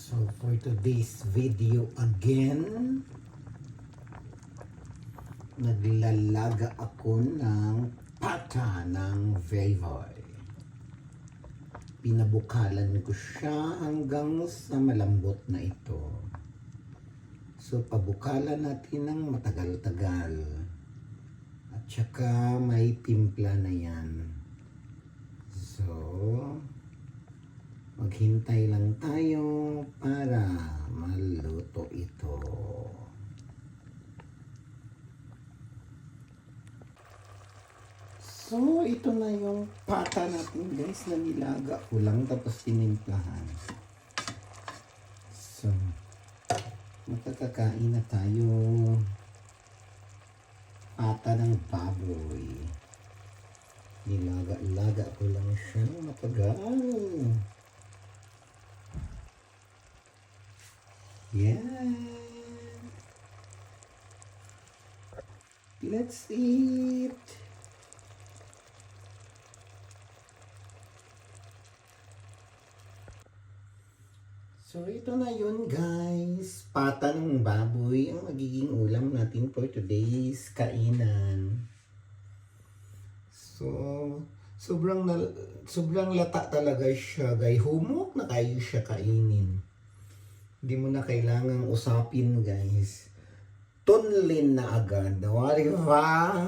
So for today's video again, naglalaga ako ng pata ng Vayvoy. Pinabukalan ko siya hanggang sa malambot na ito. So pabukalan natin ng matagal-tagal. At saka may timpla na yan. So maghintay lang tayo para maluto ito. So, ito na yung pata natin guys na nilaga ko lang tapos tinimplahan. So, makakakain na tayo. Pata ng baboy. Nilaga-laga ko lang siya ng matagal. Yeah. Let's eat. So, ito na yun guys. Pata ng baboy ang magiging ulam natin for today's kainan. So, sobrang lata talaga siya guys. Humok na kayo siya kainin. Hindi mo na kailangang usapin guys. Tunlin na agad. Wari ba?